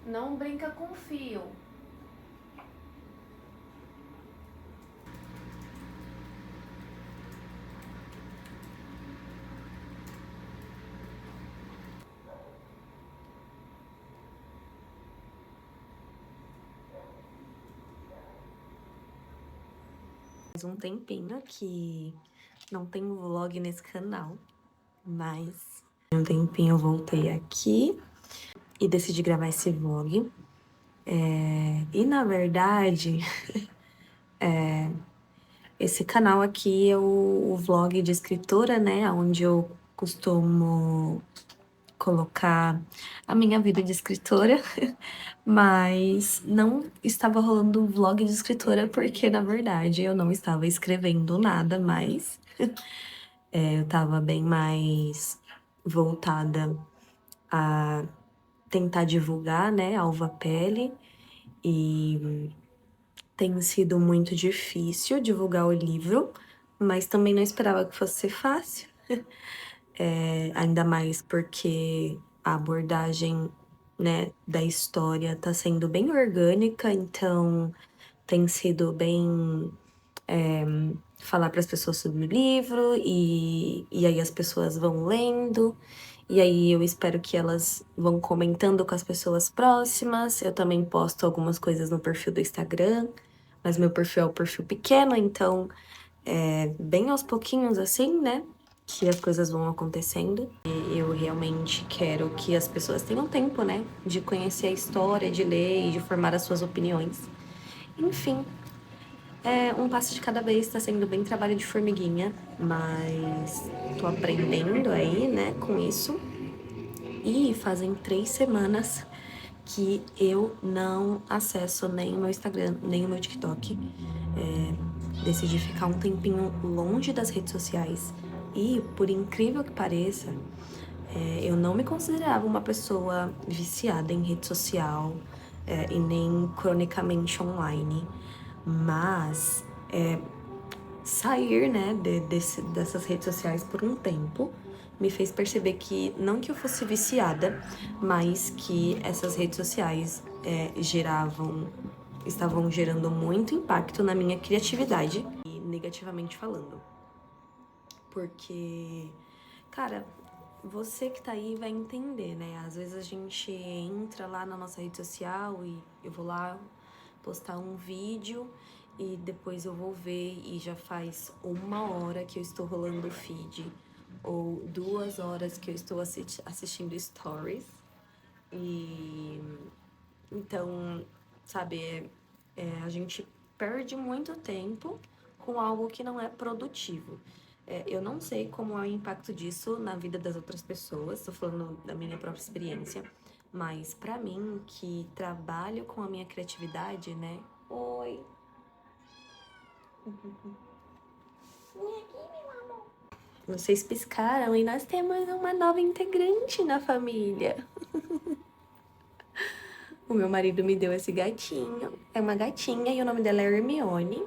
Não brinca com fio. Faz um tempinho que não tem vlog nesse canal, mas um tempinho eu voltei aqui e decidi gravar esse vlog. E na verdade, esse canal aqui é o vlog de escritora, né? Onde eu costumo colocar a minha vida de escritora, mas não estava rolando um vlog de escritora porque, na verdade, eu não estava escrevendo nada mais. Eu estava bem mais voltada a tentar divulgar, né, a Alva Pele, e tem sido muito difícil divulgar o livro, mas também não esperava que fosse ser fácil. Ainda mais porque a abordagem, né, da história tá sendo bem orgânica, então tem sido bem falar para as pessoas sobre o livro e aí as pessoas vão lendo. E aí eu espero que elas vão comentando com as pessoas próximas. Eu também posto algumas coisas no perfil do Instagram, mas meu perfil é um perfil pequeno, então é bem aos pouquinhos assim, né? Que as coisas vão acontecendo. E eu realmente quero que as pessoas tenham tempo, né? De conhecer a história, de ler e de formar as suas opiniões. Enfim, um passo de cada vez, tá sendo bem trabalho de formiguinha, mas tô aprendendo aí, né, com isso. E fazem 3 semanas que eu não acesso nem o meu Instagram, nem o meu TikTok. Decidi ficar um tempinho longe das redes sociais. E, por incrível que pareça, eu não me considerava uma pessoa viciada em rede social, e nem cronicamente online. Mas sair, né, dessas redes sociais por um tempo me fez perceber que, não que eu fosse viciada, mas que essas redes sociais estavam gerando muito impacto na minha criatividade, e negativamente falando. Porque, cara, você que tá aí vai entender, né? Às vezes a gente entra lá na nossa rede social e eu vou lá postar um vídeo e depois eu vou ver e já faz 1 hora que eu estou rolando o feed, ou 2 horas que eu estou assistindo stories. E então, sabe, a gente perde muito tempo com algo que não é produtivo. Eu não sei como é o impacto disso na vida das outras pessoas, tô falando da minha própria experiência, mas pra mim, que trabalho com a minha criatividade, né? Oi. Vocês piscaram e nós temos uma nova integrante na família. O meu marido me deu esse gatinho. É uma gatinha e o nome dela é Hermione.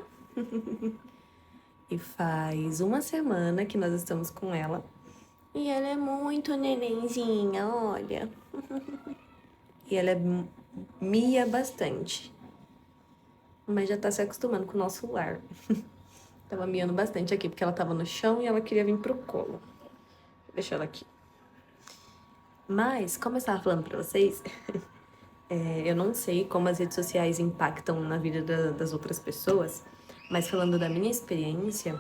E faz 1 semana que nós estamos com ela. E ela é muito nenenzinha, olha. E ela mia bastante. Mas já tá se acostumando com o nosso lar. Tava miando bastante aqui porque ela tava no chão e ela queria vir pro colo. Vou deixar ela aqui. Mas, como eu estava falando pra vocês, eu não sei como as redes sociais impactam na vida das outras pessoas, mas falando da minha experiência,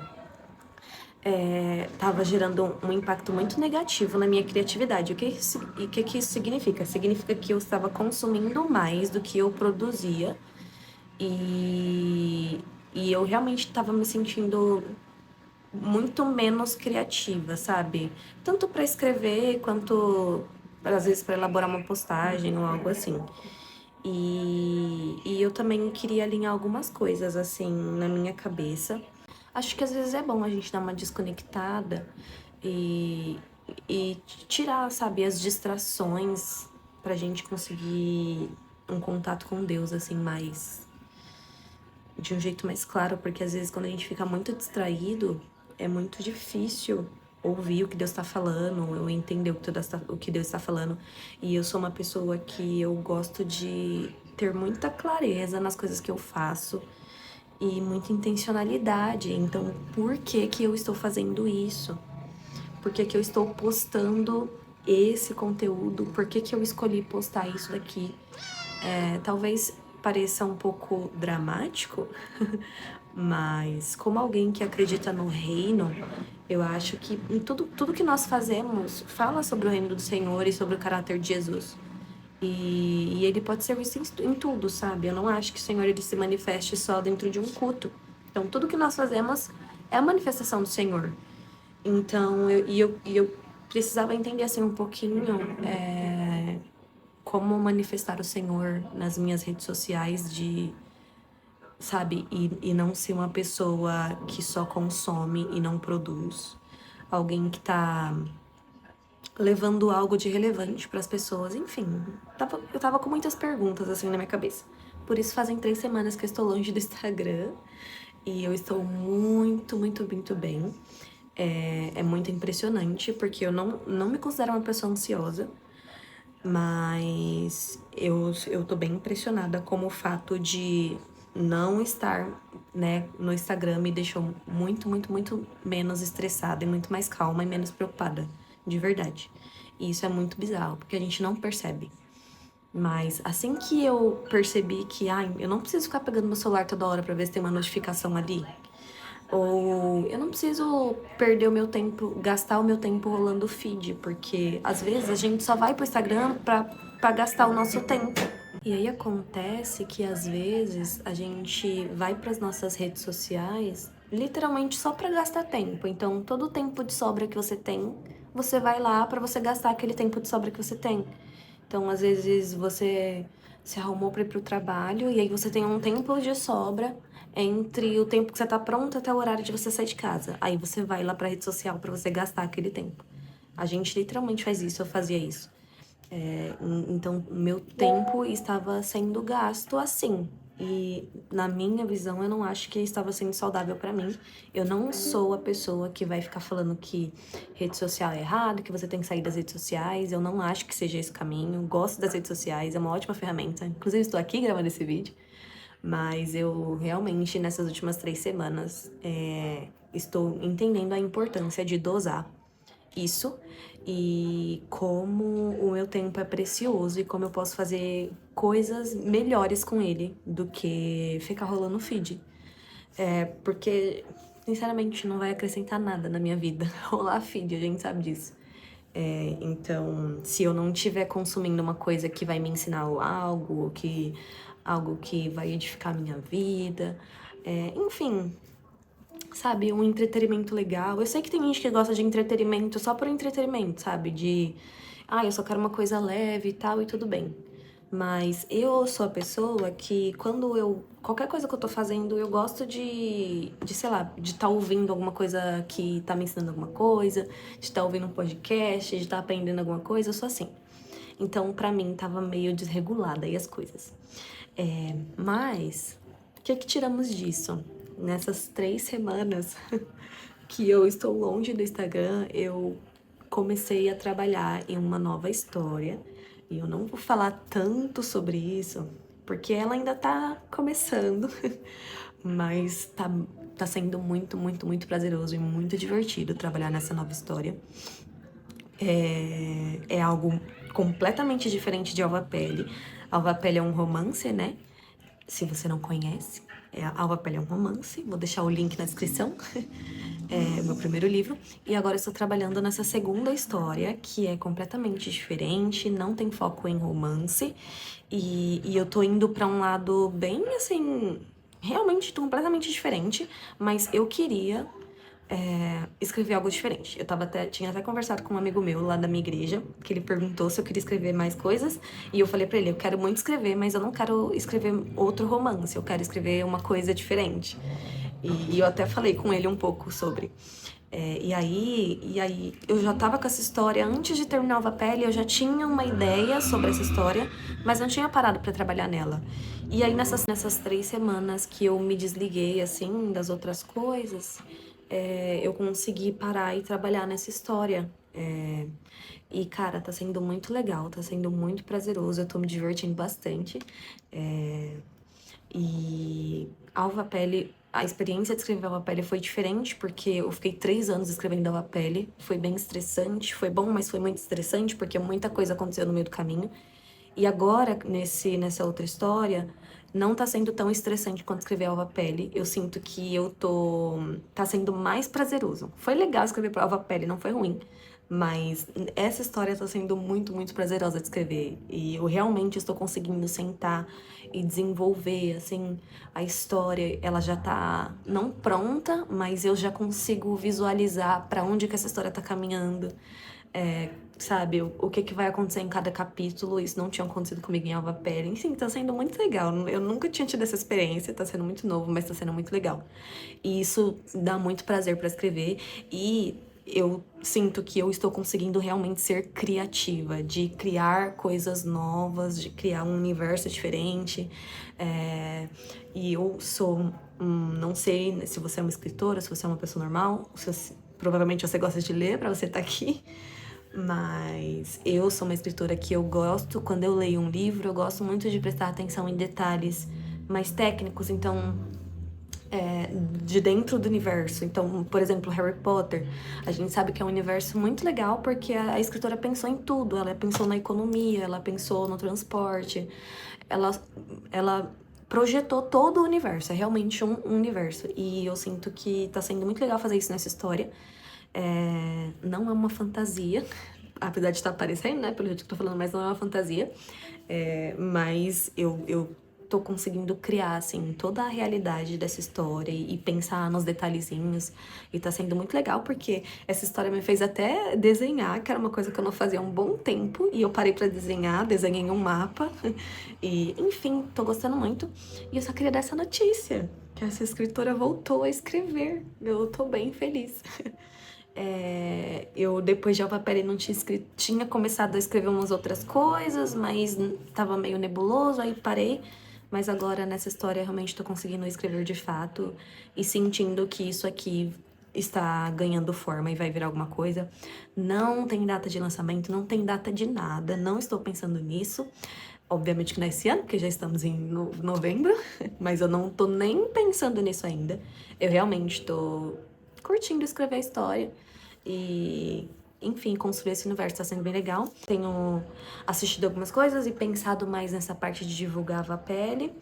tava gerando um impacto muito negativo na minha criatividade. O que isso significa? Significa que eu estava consumindo mais do que eu produzia e, e eu realmente estava me sentindo muito menos criativa, sabe? Tanto para escrever quanto às vezes para elaborar uma postagem ou algo assim. E eu também queria alinhar algumas coisas assim na minha cabeça. Acho que às vezes é bom a gente dar uma desconectada e, e tirar, sabe, as distrações pra gente conseguir um contato com Deus, assim, mais de um jeito mais claro, porque às vezes quando a gente fica muito distraído, é muito difícil ouvir o que Deus tá falando, eu entender o que Deus tá falando. E eu sou uma pessoa que eu gosto de ter muita clareza nas coisas que eu faço e muita intencionalidade. Então, por que que eu estou fazendo isso? Por que que eu estou postando esse conteúdo? Por que que eu escolhi postar isso daqui? Talvez pareça um pouco dramático, mas como alguém que acredita no reino, eu acho que em tudo que nós fazemos fala sobre o reino do Senhor e sobre o caráter de Jesus. E ele pode ser visto em tudo, sabe? Eu não acho que o Senhor ele se manifeste só dentro de um culto. Então, tudo que nós fazemos é a manifestação do Senhor. Então, eu precisava entender assim um pouquinho como manifestar o Senhor nas minhas redes sociais sabe? E não ser uma pessoa que só consome e não produz. Alguém que tá levando algo de relevante para as pessoas. Enfim, eu tava com muitas perguntas assim na minha cabeça. Por isso fazem 3 semanas que eu estou longe do Instagram. E eu estou muito, muito, muito bem. É muito impressionante, porque eu não me considero uma pessoa ansiosa. Mas eu tô bem impressionada como o fato de não estar, né, no Instagram me deixou muito, muito, muito menos estressada e muito mais calma e menos preocupada, de verdade. E isso é muito bizarro, porque a gente não percebe. Mas assim que eu percebi que, ai, eu não preciso ficar pegando meu celular toda hora pra ver se tem uma notificação ali, ou eu não preciso perder o meu tempo, gastar o meu tempo rolando feed, porque às vezes a gente só vai pro Instagram pra gastar o nosso tempo. E aí acontece que às vezes a gente vai pras nossas redes sociais literalmente só pra gastar tempo. Então, todo o tempo de sobra que você tem, você vai lá pra você gastar aquele tempo de sobra que você tem. Então, às vezes você se arrumou para ir pro trabalho e aí você tem um tempo de sobra entre o tempo que você tá pronta até o horário de você sair de casa. Aí você vai lá pra rede social pra você gastar aquele tempo. A gente literalmente faz isso, eu fazia isso. Então, meu tempo estava sendo gasto assim. E na minha visão, eu não acho que estava sendo saudável pra mim. Eu não sou a pessoa que vai ficar falando que rede social é errado, que você tem que sair das redes sociais. Eu não acho que seja esse o caminho. Gosto das redes sociais, é uma ótima ferramenta. Inclusive, estou aqui gravando esse vídeo. Mas eu realmente, nessas últimas 3 semanas, estou entendendo a importância de dosar isso e como o meu tempo é precioso e como eu posso fazer coisas melhores com ele do que ficar rolando feed. Porque, sinceramente, não vai acrescentar nada na minha vida rolar feed, a gente sabe disso. Então, se eu não estiver consumindo uma coisa que vai me ensinar algo que vai edificar a minha vida, enfim, sabe, um entretenimento legal. Eu sei que tem gente que gosta de entretenimento só por entretenimento, sabe? Eu só quero uma coisa leve e tal, e tudo bem. Mas eu sou a pessoa que qualquer coisa que eu tô fazendo, eu gosto sei lá, de estar ouvindo alguma coisa que tá me ensinando alguma coisa, de estar ouvindo um podcast, de estar aprendendo alguma coisa, eu sou assim. Então, pra mim, tava meio desregulada aí as coisas. Mas, o que tiramos disso? Nessas 3 semanas que eu estou longe do Instagram, eu comecei a trabalhar em uma nova história. E eu não vou falar tanto sobre isso, porque ela ainda tá começando. Mas tá sendo muito, muito, muito prazeroso e muito divertido trabalhar nessa nova história. É algo completamente diferente de Alva Pele. Alva Pele é um romance, né? Se você não conhece, Alva Pele é um romance. Vou deixar o link na descrição. É meu primeiro livro. E agora eu estou trabalhando nessa segunda história, que é completamente diferente, não tem foco em romance. E eu tô indo pra um lado bem, assim, realmente completamente diferente. Mas eu queria escrever algo diferente. Tinha até conversado com um amigo meu lá da minha igreja, que ele perguntou se eu queria escrever mais coisas, e eu falei pra ele, eu quero muito escrever, mas eu não quero escrever outro romance, eu quero escrever uma coisa diferente. E eu até falei com ele um pouco sobre. E aí, eu já tava com essa história, antes de terminar Alva Pele, eu já tinha uma ideia sobre essa história, mas não tinha parado pra trabalhar nela. E aí, nessas 3 semanas que eu me desliguei, assim, das outras coisas, eu consegui parar e trabalhar nessa história. E, cara, tá sendo muito legal, tá sendo muito prazeroso, eu tô me divertindo bastante. É, e Alva Pele, a experiência de escrever Alva Pele foi diferente, porque eu fiquei 3 anos escrevendo Alva Pele. Foi bem estressante, foi bom, mas foi muito estressante, porque muita coisa aconteceu no meio do caminho. E agora, nessa outra história, não tá sendo tão estressante quanto escrever Alva Pele. Eu sinto que tá sendo mais prazeroso. Foi legal escrever pra Alva Pele, não foi ruim. Mas essa história tá sendo muito, muito prazerosa de escrever. E eu realmente estou conseguindo sentar e desenvolver, assim, a história. Ela já tá não pronta, mas eu já consigo visualizar pra onde que essa história tá caminhando. Sabe, o que que vai acontecer em cada capítulo. Isso não tinha acontecido comigo em Alva Pele. Enfim, tá sendo muito legal. Eu nunca tinha tido essa experiência, tá sendo muito novo, mas tá sendo muito legal. E isso dá muito prazer pra escrever. E eu sinto que eu estou conseguindo realmente ser criativa, de criar coisas novas, de criar um universo diferente. É, E eu sou, não sei se você é uma escritora, se você é uma pessoa normal, provavelmente você gosta de ler pra você estar aqui. Mas eu sou uma escritora que eu gosto, quando eu leio um livro, eu gosto muito de prestar atenção em detalhes mais técnicos, então, de dentro do universo. Então, por exemplo, Harry Potter, a gente sabe que é um universo muito legal porque a escritora pensou em tudo. Ela pensou na economia, ela pensou no transporte, ela, ela projetou todo o universo, é realmente um universo. E eu sinto que tá sendo muito legal fazer isso nessa história. Não é uma fantasia, apesar de estar parecendo, né, pelo jeito que eu tô falando, mas não é uma fantasia. Mas eu tô conseguindo criar, assim, toda a realidade dessa história e pensar nos detalhezinhos. E tá sendo muito legal, porque essa história me fez até desenhar, que era uma coisa que eu não fazia há um bom tempo. E eu parei pra desenhar, desenhei um mapa. E, enfim, tô gostando muito. E eu só queria dar essa notícia, que essa escritora voltou a escrever. Eu tô bem feliz. Eu, depois de Alva Pele, não tinha escrito, tinha começado a escrever umas outras coisas, mas tava meio nebuloso, aí parei. Mas agora, nessa história, realmente tô conseguindo escrever de fato e sentindo que isso aqui está ganhando forma e vai virar alguma coisa. Não tem data de lançamento, não tem data de nada, não estou pensando nisso. Obviamente que não é esse ano, porque já estamos em novembro, mas eu não tô nem pensando nisso ainda. Eu realmente tô curtindo escrever a história e, enfim, construir esse universo tá sendo bem legal. Tenho assistido algumas coisas e pensado mais nessa parte de divulgar a pele.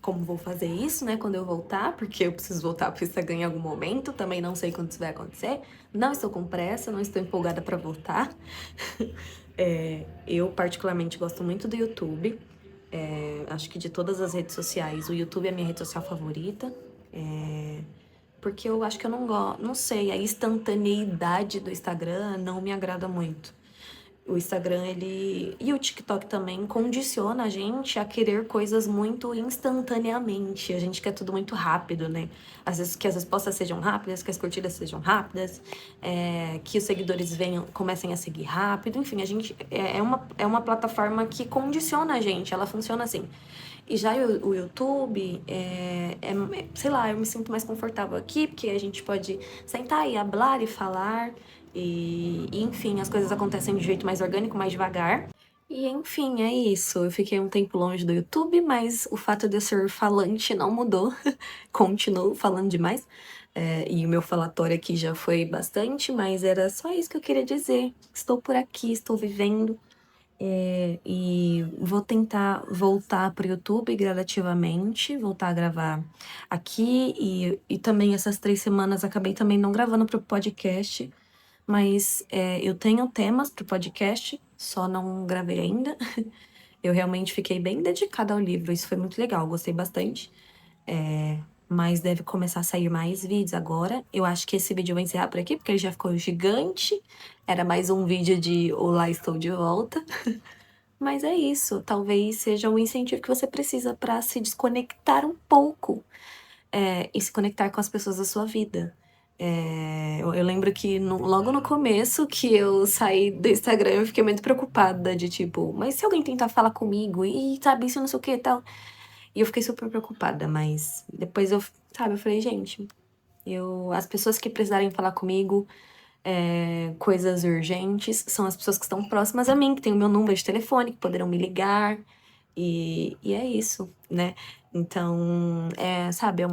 Como vou fazer isso, né, quando eu voltar, porque eu preciso voltar pro Instagram em algum momento, também não sei quando isso vai acontecer. Não estou com pressa, não estou empolgada para voltar. Eu particularmente gosto muito do YouTube. Acho que de todas as redes sociais, o YouTube é a minha rede social favorita. Porque eu acho que eu não gosto, não sei, a instantaneidade do Instagram não me agrada muito. O Instagram, ele e o TikTok também condiciona a gente a querer coisas muito instantaneamente. A gente quer tudo muito rápido, né? Às vezes que as respostas sejam rápidas, que as curtidas sejam rápidas, que os seguidores venham, comecem a seguir rápido. Enfim, a gente é uma plataforma que condiciona a gente. Ela funciona assim. E já o YouTube, sei lá, eu me sinto mais confortável aqui, porque a gente pode sentar e hablar e falar. Enfim, as coisas acontecem de jeito mais orgânico, mais devagar. E, enfim, é isso. Eu fiquei um tempo longe do YouTube, mas o fato de eu ser falante não mudou. Continuo falando demais. E o meu falatório aqui já foi bastante, mas era só isso que eu queria dizer. Estou por aqui, estou vivendo. E vou tentar voltar pro YouTube gradativamente, voltar a gravar aqui. E também essas 3 semanas acabei também não gravando pro podcast. Mas eu tenho temas pro podcast, só não gravei ainda. Eu realmente fiquei bem dedicada ao livro, isso foi muito legal, gostei bastante. Mas deve começar a sair mais vídeos agora. Eu acho que esse vídeo eu vou encerrar por aqui, porque ele já ficou gigante. Era mais um vídeo de Olá, estou de volta. Mas é isso, talvez seja o incentivo que você precisa para se desconectar um pouco, e se conectar com as pessoas da sua vida. Eu lembro que logo no começo que eu saí do Instagram, eu fiquei muito preocupada de tipo, mas se alguém tentar falar comigo e sabe, isso não sei o que e tal. E eu fiquei super preocupada, mas depois eu falei, gente, as pessoas que precisarem falar comigo, coisas urgentes, são as pessoas que estão próximas a mim, que têm o meu número de telefone, que poderão me ligar, e é isso, né? Então,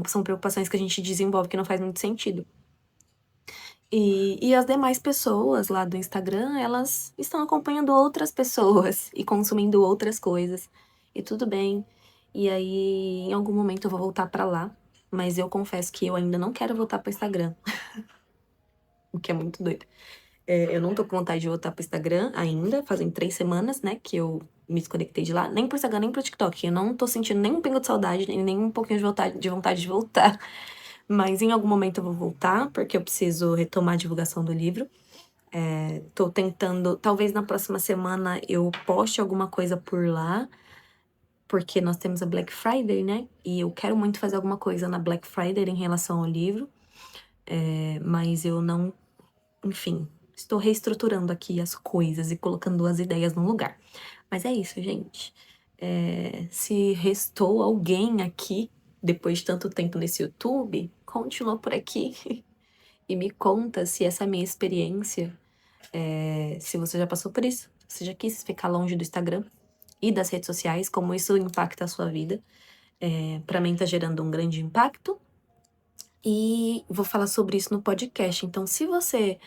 são preocupações que a gente desenvolve que não faz muito sentido. E as demais pessoas lá do Instagram, elas estão acompanhando outras pessoas e consumindo outras coisas. E tudo bem. E aí, em algum momento eu vou voltar pra lá. Mas eu confesso que eu ainda não quero voltar pro Instagram, o que é muito doido. Eu não tô com vontade de voltar pro Instagram ainda, fazem 3 semanas, né, que eu me desconectei de lá. Nem pro Instagram, nem pro TikTok. Eu não tô sentindo nem um pingo de saudade, nem um pouquinho de vontade de voltar. Mas em algum momento eu vou voltar, porque eu preciso retomar a divulgação do livro. Tô tentando, talvez na próxima semana eu poste alguma coisa por lá, porque nós temos a Black Friday, né? E eu quero muito fazer alguma coisa na Black Friday em relação ao livro, mas eu não, enfim, estou reestruturando aqui as coisas e colocando as ideias no lugar. Mas é isso, gente. Se restou alguém aqui, depois de tanto tempo nesse YouTube, continua por aqui e me conta se essa minha experiência, se você já passou por isso, se você já quis ficar longe do Instagram e das redes sociais, como isso impacta a sua vida. Pra mim tá gerando um grande impacto. E vou falar sobre isso no podcast. Então, se você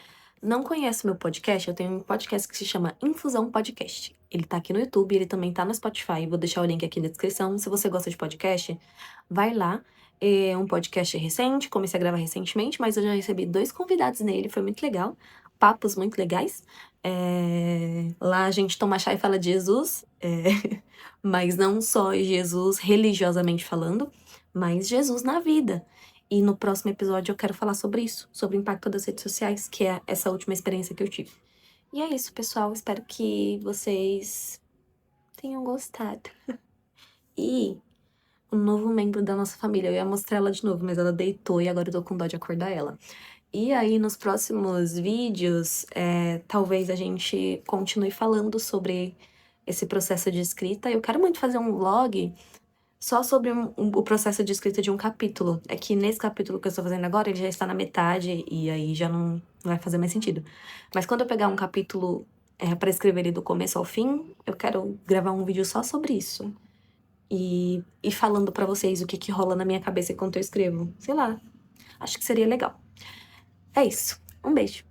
não conhece meu podcast, eu tenho um podcast que se chama Infusão Podcast. Ele tá aqui no YouTube, ele também tá no Spotify. Vou deixar o link aqui na descrição. Se você gosta de podcast, vai lá. É um podcast recente, comecei a gravar recentemente, mas eu já recebi 2 convidados nele, foi muito legal. Papos muito legais. Lá a gente toma chá e fala de Jesus, mas não só Jesus religiosamente falando, mas Jesus na vida. E no próximo episódio eu quero falar sobre isso, sobre o impacto das redes sociais, que é essa última experiência que eu tive. E é isso, pessoal. Espero que vocês tenham gostado. E um novo membro da nossa família. Eu ia mostrar ela de novo, mas ela deitou e agora eu tô com dó de acordar ela. E aí, nos próximos vídeos, talvez a gente continue falando sobre esse processo de escrita. Eu quero muito fazer um vlog só sobre o processo de escrita de um capítulo. É que nesse capítulo que eu estou fazendo agora, ele já está na metade e aí já não vai fazer mais sentido. Mas quando eu pegar um capítulo para escrever ele do começo ao fim, eu quero gravar um vídeo só sobre isso. E falando pra vocês o que rola na minha cabeça enquanto eu escrevo. Sei lá, acho que seria legal. É isso. Um beijo.